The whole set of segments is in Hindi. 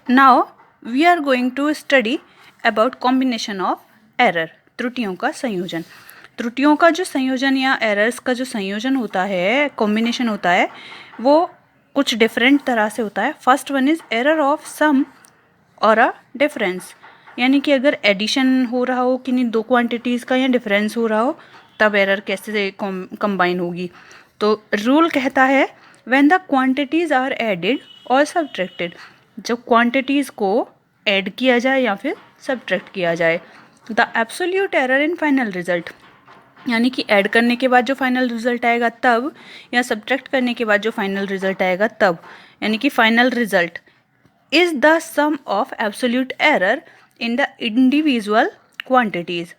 Now we are going to study about combination of error, त्रुटियों का संयोजन। त्रुटियों का जो संयोजन या एरर्स का जो संयोजन होता है, कॉम्बिनेशन होता है, वो कुछ डिफरेंट तरह से होता है। First one is error of sum और अ डिफरेंस, यानी कि अगर एडिशन हो रहा हो किन्हीं दो क्वांटिटीज़ का या डिफरेंस हो रहा हो तब एरर कैसे कंबाइन होगी। तो रूल कहता है when the quantities are added और सब्ट्रैक्टेड, जब क्वांटिटीज़ को ऐड किया जाए या फिर सब्ट्रैक्ट किया जाए। The absolute error in final result, यानी कि ऐड करने के बाद जो फाइनल रिजल्ट आएगा तब, या सब्ट्रैक्ट करने के बाद जो फाइनल रिजल्ट आएगा तब, यानी कि final result is the sum of absolute error in the individual quantities.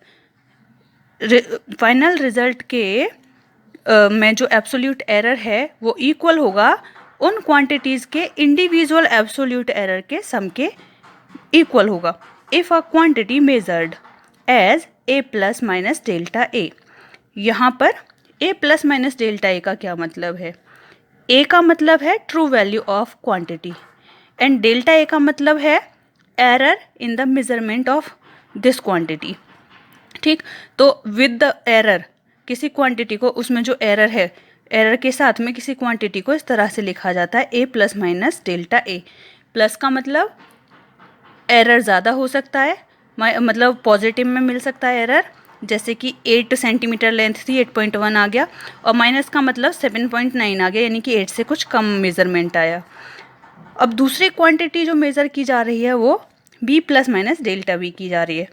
Final result के में जो एब्सोल्यूट एरर है वो इक्वल होगा उन क्वांटिटीज़ के इंडिविजुअल एब्सोल्यूट एरर के सम के इक्वल होगा। If a quantity measured as A plus minus delta A, यहाँ पर A plus minus delta A का क्या मतलब है? ए का मतलब है true value of quantity and delta A का मतलब है error in the measurement of this quantity. ठीक, तो विद द एरर किसी क्वांटिटी को, उसमें जो एरर है, एरर के साथ में किसी क्वांटिटी को इस तरह से लिखा जाता है ए प्लस माइनस डेल्टा ए। प्लस का मतलब एरर ज़्यादा हो सकता है, मतलब पॉजिटिव में मिल सकता है एरर, जैसे कि 8 सेंटीमीटर लेंथ थी 8.1 आ गया, और माइनस का मतलब 7.9 आ गया, यानी कि 8 से कुछ कम मेज़रमेंट आया। अब दूसरी क्वांटिटी जो मेज़र की जा रही है वो B plus minus delta B की जा रही है।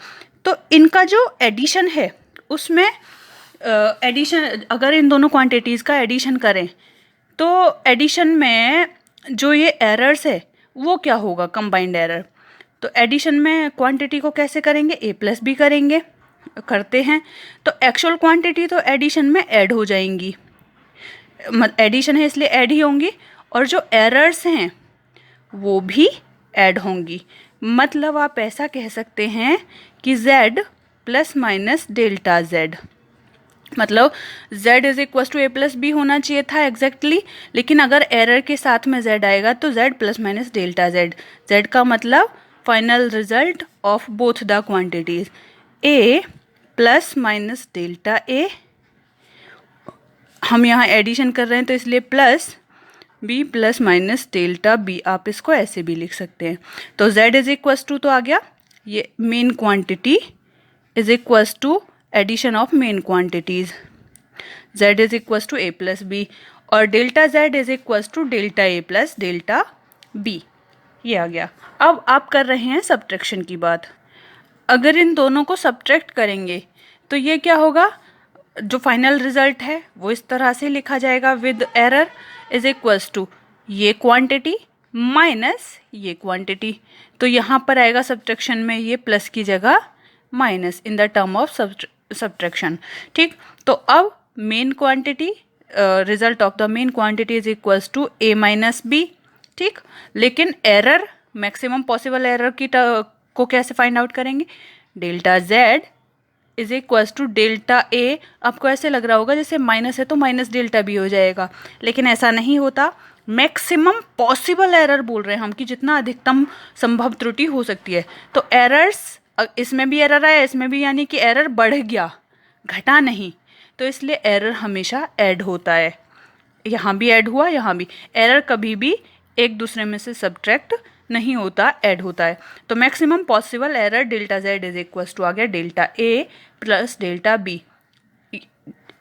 तो इनका जो एडिशन है उसमें एडिशन, अगर इन दोनों क्वांटिटीज़ का एडिशन करें तो एडिशन में जो ये एरर्स है वो क्या होगा? Combined error. तो एडिशन में क्वांटिटी को कैसे करेंगे? ए प्लस बी करेंगे, करते हैं तो एक्चुअल क्वांटिटी तो एडिशन में ऐड हो जाएंगी, एडिशन है इसलिए ऐड ही होंगी, और जो एरर्स हैं वो भी ऐड होंगी। मतलब आप ऐसा कह सकते हैं कि z plus minus delta z, मतलब z is equal to A plus B होना चाहिए था एग्जैक्टली, लेकिन अगर एरर के साथ में z आएगा तो z plus minus delta z। z का मतलब final result of both the quantities, a plus minus delta a, हम यहाँ एडिशन कर रहे हैं तो इसलिए plus b plus minus delta b, आप इसको ऐसे भी लिख सकते हैं। तो z इज इक्वल्स टू तो आ गया ये main quantity is equals to addition of main quantities, z is equals to a plus b, और delta z is equals to delta a plus delta b, ये आ गया। अब आप कर रहे हैं सब्ट्रैक्शन की बात। अगर इन दोनों को सब्ट्रैक्ट करेंगे तो ये क्या होगा? जो फाइनल रिजल्ट है वो इस तरह से लिखा जाएगा, with error is equals to ये क्वांटिटी माइनस ये क्वांटिटी। तो यहाँ पर आएगा सब्ट्रैक्शन में ये प्लस की जगह minus in the term of subtraction. ठीक, तो अब main quantity, result of the main quantity is equals to A minus B. ठीक, लेकिन एरर, मैक्सिमम पॉसिबल एरर की को कैसे फाइंड आउट करेंगे? Delta z is equals to delta A. आपको ऐसे लग रहा होगा जैसे माइनस है तो माइनस डेल्टा बी हो जाएगा, लेकिन ऐसा नहीं होता। मैक्सिमम पॉसिबल एरर बोल रहे हैं हम कि जितना अधिकतम संभव त्रुटि हो सकती है। तो एरर्स, इसमें भी एरर आया, इसमें भी, यानी कि एरर बढ़ गया, घटा नहीं, तो इसलिए एरर हमेशा ऐड होता है। यहाँ भी ऐड हुआ, यहाँ भी। एरर कभी भी एक दूसरे में से सब्ट्रैक्ट नहीं होता, ऐड होता है। तो maximum possible error delta z is equals to आ गया delta a plus delta b,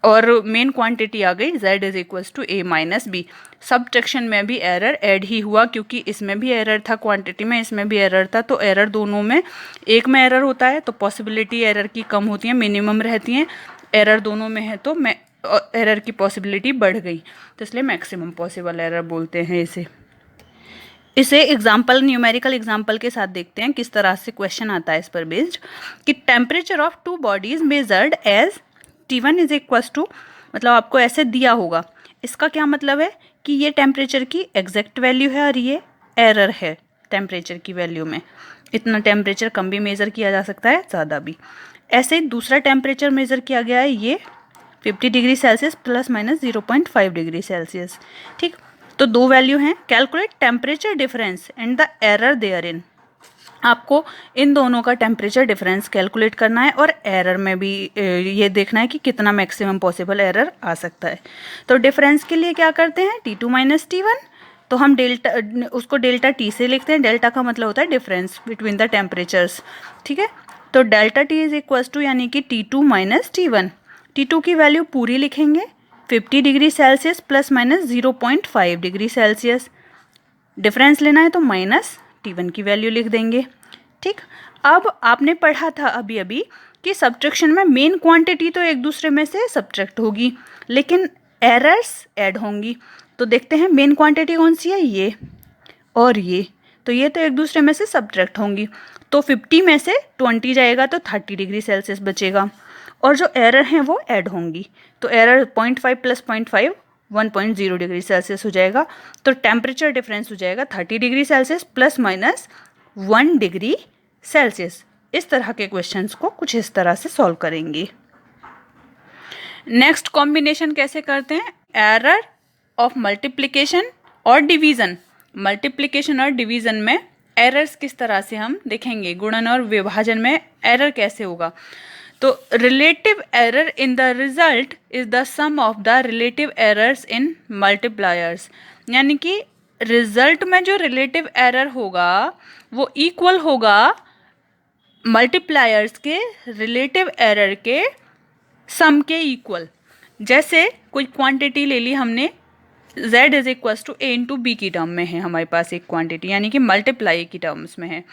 और मेन क्वांटिटी आ गई z is equals to a minus b। Subtraction में भी एरर ऐड ही हुआ, क्योंकि इसमें भी एरर था क्वांटिटी में, इसमें भी एरर था, तो एरर दोनों में, एक में एरर होता है तो पॉसिबिलिटी एरर की कम होती है, मिनिमम रहती हैं। एरर दोनों में है तो एरर की पॉसिबिलिटी बढ़ गई, तो इसलिए मैक्सिमम पॉसिबल एरर बोलते हैं इसे एग्जाम्पल, न्यूमेरिकल एग्जाम्पल के साथ देखते हैं किस तरह से क्वेश्चन आता है इस पर बेस्ड। कि temperature of two bodies measured as T1 is equals to, मतलब आपको ऐसे दिया होगा, इसका क्या मतलब है कि ये टेम्परेचर की एग्जैक्ट वैल्यू है और ये एरर है टेम्परेचर की वैल्यू में। इतना टेम्परेचर कम भी मेज़र किया जा सकता है, ज़्यादा भी। ऐसे ही दूसरा टेम्परेचर मेज़र किया गया है, ये 50 degree Celsius plus minus 0.5 degree Celsius. ठीक, तो दो वैल्यू हैं, calculate temperature difference and the error there in. आपको इन दोनों का टेम्परेचर डिफरेंस कैलकुलेट करना है और एरर में भी ये देखना है कि कितना मैक्सिमम पॉसिबल एरर आ सकता है। तो डिफरेंस के लिए क्या करते हैं, T2 माइनस T1, तो हम डेल्टा उसको डेल्टा टी से लिखते हैं। डेल्टा का मतलब होता है डिफरेंस बिटवीन द टेम्परेचर्स, ठीक है। तो delta T is equals to यानी कि T2 माइनस T1। T2 की वैल्यू पूरी लिखेंगे 50 degree Celsius plus minus 0.5 degree Celsius. Difference लेना है तो माइनस T1 की वैल्यू लिख देंगे, ठीक। अब आपने पढ़ा था अभी अभी कि सब्ट्रैक्शन में मेन क्वांटिटी तो एक दूसरे में से सब्ट्रैक्ट होगी, लेकिन एरर्स ऐड होंगी। तो देखते हैं मेन क्वांटिटी कौन सी है, ये और ये, तो ये तो एक दूसरे में से सब्ट्रैक्ट होंगी। तो 50 में से 20 जाएगा तो 30 डिग्री सेल्सियस बचेगा, और जो एरर हैं वो ऐड होंगी। तो एरर 0.5 प्लस 0.5 1.0 डिग्री सेल्सियस हो जाएगा। तो टेम्परेचर डिफरेंस हो जाएगा 30 degree Celsius plus minus 1 degree Celsius. इस तरह के क्वेश्चंस को कुछ इस तरह से सॉल्व करेंगे। नेक्स्ट कॉम्बिनेशन कैसे करते हैं, एरर ऑफ मल्टीप्लिकेशन और डिवीज़न। मल्टीप्लिकेशन और डिवीज़न में एरर्स किस तरह से हम देखेंगे, गुणन और विभाजन में एरर कैसे होगा। तो relative error in the result is the sum of the relative errors in multipliers, यानी कि रिजल्ट में जो रिलेटिव एरर होगा वो इक्वल होगा मल्टीप्लायर्स के रिलेटिव एरर के सम के इक्वल। जैसे कोई क्वांटिटी ले ली हमने, z is equal to a into B की टर्म में है हमारे पास एक क्वांटिटी, यानी कि मल्टीप्लाई की टर्म्स में है।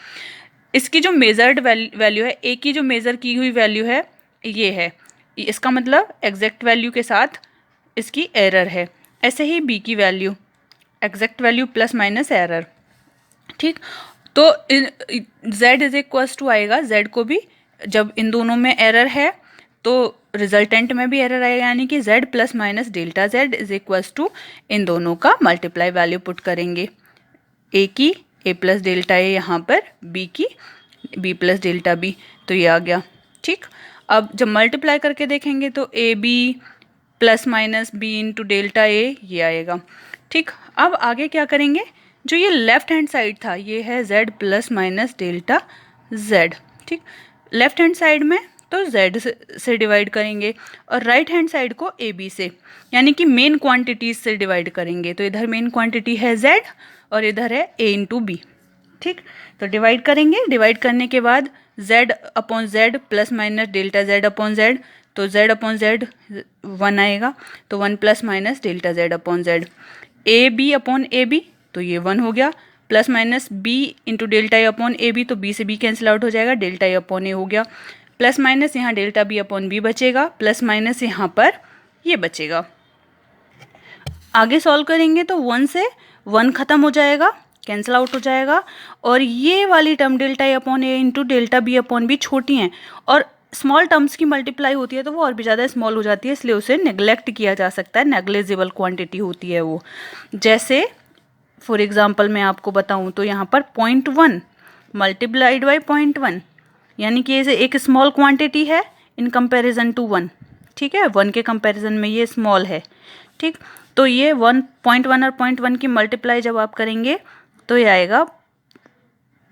इसकी जो मेजर्ड वैल्यू है, a की जो मेज़र की हुई वैल्यू है ये है, इसका मतलब एग्जैक्ट वैल्यू के साथ इसकी एरर है। ऐसे ही b की value exact value plus minus error, ठीक। तो z इज इक्वल टू आएगा, z को भी जब इन दोनों में एरर है तो रिजल्टेंट में भी एरर आएगा, यानी कि z plus minus delta z is equal to इन दोनों का मल्टीप्लाई वैल्यू पुट करेंगे, a की a प्लस डेल्टा a यहाँ पर, b की b प्लस डेल्टा b, तो ये आ गया, ठीक। अब जब मल्टीप्लाई करके देखेंगे तो A B plus minus B into delta A ये आएगा, ठीक। अब आगे क्या करेंगे, जो ये लेफ्ट हैंड साइड था ये है z plus minus delta z, ठीक। लेफ्ट हैंड साइड में तो z से डिवाइड करेंगे और राइट हैंड साइड को ए बी से, यानी कि मेन क्वांटिटीज से डिवाइड करेंगे। तो इधर मेन क्वांटिटी है z और इधर है a इंटू बी, ठीक। तो डिवाइड करेंगे, डिवाइड करने के बाद z upon z plus minus delta z upon z, तो z अपॉन z 1 आएगा, तो 1 plus minus delta z upon z। A B upon A B, तो ये 1 हो गया, plus minus b into delta A upon A B, तो b से b कैंसिल आउट हो जाएगा, डेल्टा ए अपॉन ए हो गया, प्लस माइनस यहाँ डेल्टा बी अपॉन बी बचेगा, प्लस माइनस यहाँ पर ये बचेगा। आगे सॉल्व करेंगे तो 1 से 1 खत्म हो जाएगा, कैंसिल आउट हो जाएगा, और ये वाली term delta A upon A into delta B upon B छोटी हैं और स्मॉल टर्म्स की मल्टीप्लाई होती है तो वो और भी ज़्यादा स्मॉल हो जाती है, इसलिए उसे नेग्लेक्ट किया जा सकता है, नेग्लिजिबल क्वांटिटी होती है वो। जैसे फॉर एग्जांपल मैं आपको बताऊं तो यहाँ पर 0.1 मल्टीप्लाइड बाई 0.1, यानी कि ये एक स्मॉल क्वांटिटी है इन कंपैरिजन टू 1, ठीक है। 1 के कंपैरिजन में ये स्मॉल है, ठीक। तो ये 1.1 और 0.1 की मल्टीप्लाई जब आप करेंगे तो ये आएगा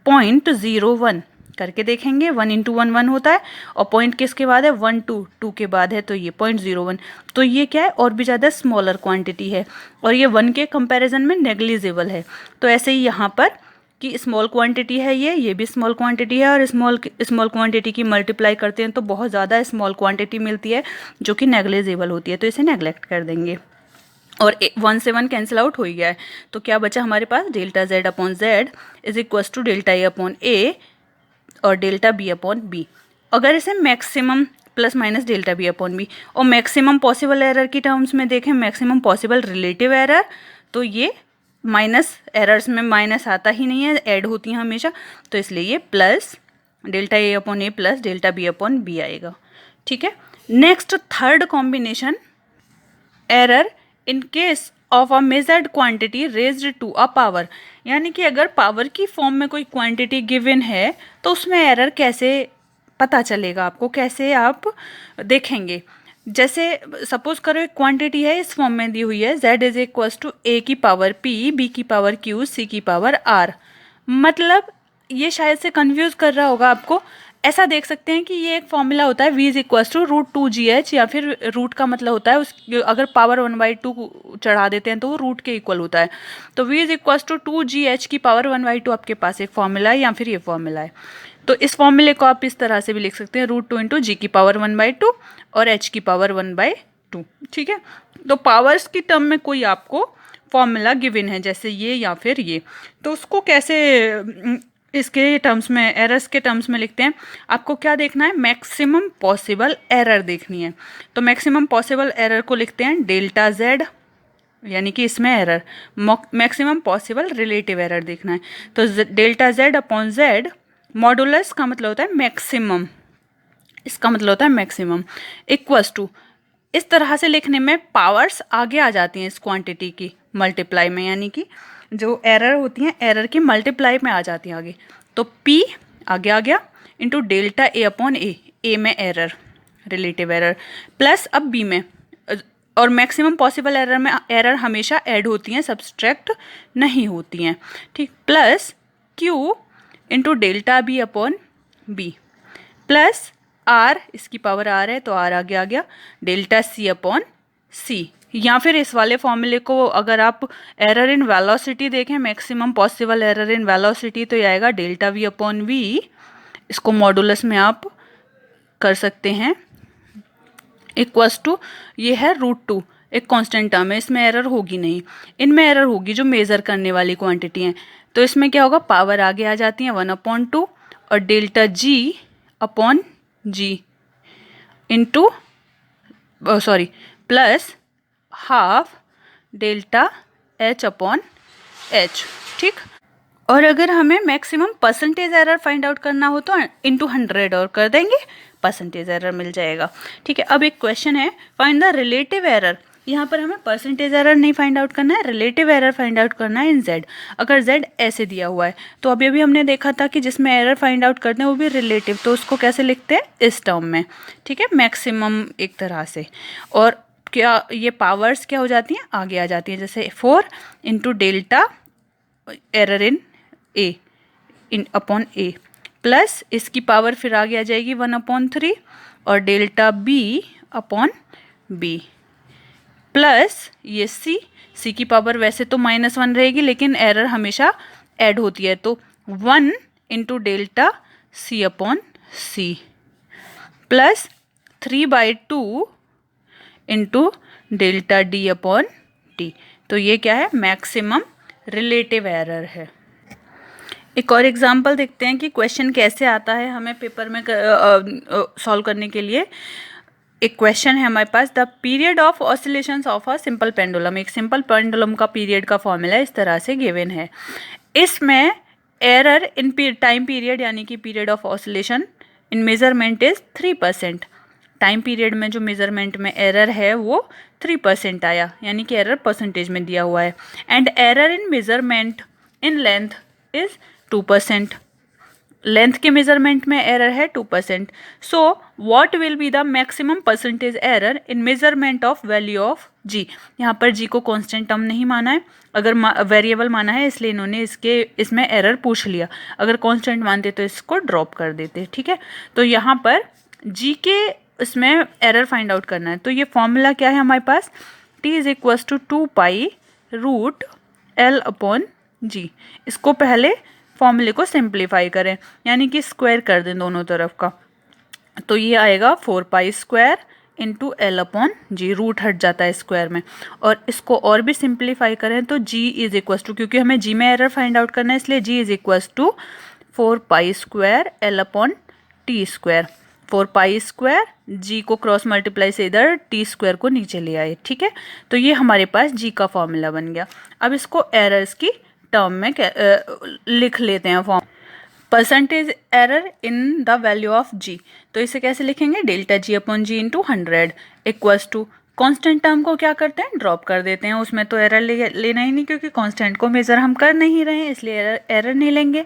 0.01, करके देखेंगे 1 इंटू 1 1 होता है, और पॉइंट किसके बाद है 1 2 के बाद है, तो ये 0.01। तो ये क्या है, और भी ज़्यादा स्मॉलर क्वांटिटी है और ये 1 के कंपैरिजन में नेग्लिजिबल है। तो ऐसे ही यहाँ पर कि स्मॉल क्वांटिटी है ये भी स्मॉल क्वांटिटी है, और स्मॉल क्वांटिटी की मल्टीप्लाई करते हैं तो बहुत ज़्यादा स्मॉल क्वांटिटी मिलती है जो कि नेग्लिजिबल होती है, तो इसे नेग्लेक्ट कर देंगे। और 1 से 1 कैंसिल आउट हो गया है, तो क्या बचा हमारे पास, delta z upon z is equal to delta A upon A और डेल्टा बी अपॉन बी। अगर इसे maximum plus minus delta B upon B और मैक्सिमम पॉसिबल एरर की टर्म्स में देखें, मैक्सिमम पॉसिबल रिलेटिव एरर, तो ये माइनस एरर्स में माइनस आता ही नहीं है, ऐड होती हैं हमेशा, तो इसलिए ये plus delta A upon A plus delta B upon B आएगा, ठीक है। Next third combination, error in case of a measured quantity raised to a power, यानी कि अगर पावर की फॉर्म में कोई क्वांटिटी गिवन है तो उसमें एरर कैसे पता चलेगा आपको, कैसे आप देखेंगे। जैसे सपोज करो एक क्वांटिटी है, इस फॉर्म में दी हुई है z is equals to a की पावर p, b की पावर q, c की पावर r। मतलब ये शायद से कंफ्यूज कर रहा होगा आपको। ऐसा देख सकते हैं कि ये एक फॉर्मूला होता है v is equals to root 2gh, या फिर रूट का मतलब होता है उस अगर पावर 1/2 चढ़ा देते हैं तो वो रूट के इक्वल होता है। तो v is equals to 2gh की पावर 1/2 आपके पास एक फॉर्मूला है, या फिर ये फॉर्मूला है। तो इस फॉर्मूले को आप इस तरह से भी लिख सकते हैं, रूट 2 इंटू जी की पावर 1/2 और h की पावर 1/2। ठीक है, तो पावर्स की टर्म में कोई आपको फॉर्मूला गिवन है जैसे ये या फिर ये, तो उसको कैसे इसके टर्म्स में, एरर्स के टर्म्स में लिखते हैं। आपको क्या देखना है, मैक्सिमम पॉसिबल एरर देखनी है। तो मैक्सिमम पॉसिबल एरर को लिखते हैं डेल्टा जेड, यानी कि इसमें error, maximum possible relative error देखना है। तो delta Z upon Z, modulus का मतलब होता है मैक्सिमम, इसका मतलब होता है मैक्सिमम, इक्वल्स टू, इस तरह से लिखने में पावर्स आगे आ जाती हैं इस क्वांटिटी की मल्टीप्लाई में, यानी कि जो एरर होती हैं एरर की मल्टीप्लाई में आ जाती हैं आगे। तो P आगे आ गया इंटू डेल्टा ए अपॉन ए में एरर, रिलेटिव एरर, प्लस अब B में, और मैक्सिमम पॉसिबल एरर में एरर हमेशा ऐड होती हैं, सब्सट्रैक्ट नहीं होती हैं। ठीक, plus Q into delta B upon B, plus R, इसकी पावर R है तो R आगे आ गया, डेल्टा C अपॉन C। या फिर इस वाले फॉर्मूले को अगर आप एरर इन वेलोसिटी देखें, maximum possible error in velocity, तो ये आएगा डेल्टा V अपॉन V। इसको मॉडुलस में आप कर सकते हैं, इक्वल्स टू, ये है रूट 2, एक कांस्टेंट टर्म है, इसमें एरर होगी नहीं, इनमें एरर होगी जो मेज़र करने वाली क्वांटिटी हैं। तो इसमें क्या होगा, पावर आगे आ जाती है 1/2 और delta G upon G into sorry plus half delta H upon H। ठीक, और अगर हमें maximum percentage error find out करना हो तो इंटू 100 और कर देंगे, परसेंटेज एरर मिल जाएगा। ठीक है, अब एक क्वेश्चन है, फाइंड द रिलेटिव एरर। यहाँ पर हमें परसेंटेज एरर नहीं फाइंड आउट करना है, रिलेटिव एरर फाइंड आउट करना है इन z। अगर z ऐसे दिया हुआ है तो अभी अभी हमने देखा था कि जिसमें एरर फाइंड आउट करते हैं वो भी रिलेटिव, तो उसको कैसे लिखते हैं, इस टर्म में। ठीक है, मैक्सिमम एक तरह से, और क्या ये पावर्स क्या हो जाती हैं, आगे आ जाती हैं, जैसे 4 into delta error in A in upon A, plus इसकी पावर फिर आगे आ जाएगी 1/3 और delta B upon B, plus ये C की पावर वैसे तो -1 रहेगी लेकिन एरर हमेशा ऐड होती है, तो 1 into delta C upon C, plus 3/2 into delta D upon D। तो ये क्या है, मैक्सिमम रिलेटिव एरर है। एक और एग्जांपल देखते हैं कि क्वेश्चन कैसे आता है हमें पेपर में सॉल्व करने के लिए। एक क्वेश्चन है हमारे पास, the period of oscillations of a simple pendulum. एक सिंपल पेंडुलम का पीरियड का फॉर्मूला इस तरह से गिवन है। इसमें एरर इन टाइम पीरियड यानी कि period of oscillation in measurement is 3%। Time period में जो मेजरमेंट में एरर है वो 3% आया, यानी कि एरर परसेंटेज में दिया हुआ है। And error in measurement in length is 2%। Length के मेजरमेंट में एरर है 2%। So what will be the maximum percentage error in measurement of value of G. यहाँ पर जी को कांस्टेंट टर्म नहीं माना है, अगर वेरिएबल माना है इसलिए इन्होंने इसमें एरर पूछ लिया। अगर कांस्टेंट मानते तो इसको ड्रॉप कर देते। ठीक है, तो यहाँ पर जी के इसमें एरर फाइंड आउट करना है। तो ये फॉर्मूला क्या है हमारे पास, t is equals to 2 root L upon G. इसको पहले फॉर्मूले को सिंप्लीफाई करें, यानी कि स्क्वायर कर दें दोनों तरफ का, तो ये आएगा 4 इंटू L अपॉन जी, रूट हट जाता है स्क्वायर में। और इसको और भी सिंप्लीफाई करें तो g इज इक्वल्स टू, क्योंकि हमें g में एरर फाइंड आउट करना है इसलिए g is equals to 4 L upon T square. 4 g को क्रॉस मल्टीप्लाई से इधर टी स्क्वायर को नीचे ले आए। ठीक है, तो ये हमारे पास g का फॉर्मूला बन गया। अब इसको एरर्स की टर्म में लिख लेते हैं form, percentage error in the value of G. तो इसे कैसे लिखेंगे, delta G upon G into 100 equals to, constant term को क्या करते हैं, ड्रॉप कर देते हैं, उसमें तो एरर लेना ही नहीं, क्योंकि कांस्टेंट को मेजर हम कर नहीं रहे हैं इसलिए एरर नहीं लेंगे।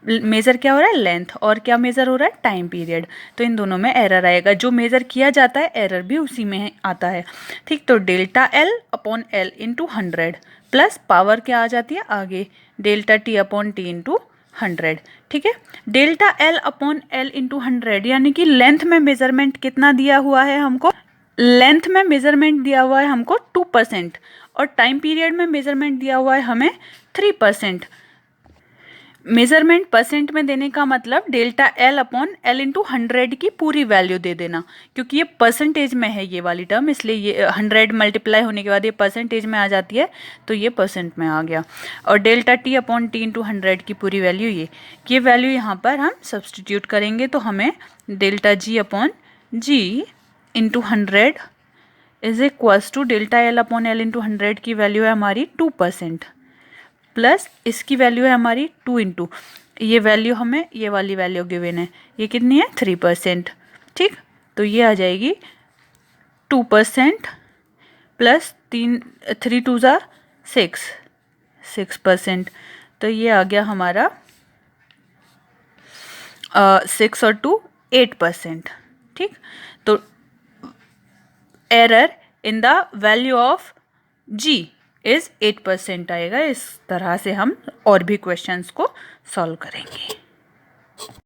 मेज़र क्या हो रहा है, लेंथ, और क्या मेज़र हो रहा है, टाइम पीरियड। तो इन दोनों में एरर आएगा, जो मेज़र किया जाता है एरर भी उसी में आता है। ठीक, तो delta L upon L into 100 plus power क्या आ जाती है आगे, delta T upon T into 100। ठीक है, delta L upon L into 100 यानी कि लेंथ में मेजरमेंट कितना दिया हुआ है हमको, लेंथ में मेजरमेंट दिया हुआ है हमको 2% और टाइम पीरियड में मेजरमेंट दिया हुआ है हमें 3%। मेजरमेंट परसेंट में देने का मतलब delta L upon L into 100 की पूरी वैल्यू दे देना, क्योंकि ये परसेंटेज में है ये वाली टर्म, इसलिए ये 100 मल्टीप्लाई होने के बाद ये परसेंटेज में आ जाती है, तो ये परसेंट में आ गया। और delta T upon T into 100 की पूरी वैल्यू ये वैल्यू यहाँ पर हम सब्सटीट्यूट करेंगे, तो हमें delta G upon G into 100 is equals to delta L upon L into 100 की वैल्यू है हमारी 2% प्लस इसकी वैल्यू है हमारी 2 इंटू ये वैल्यू, हमें ये वाली वैल्यू गिवन है, ये कितनी है 3%। ठीक, तो ये आ जाएगी 2% प्लस 3 2 ज़ार 6%। तो ये आ गया हमारा 6 और 2 8%। ठीक, तो error in the value of G is 8% आएगा। इस तरह से हम और भी क्वेश्चंस को सॉल्व करेंगे।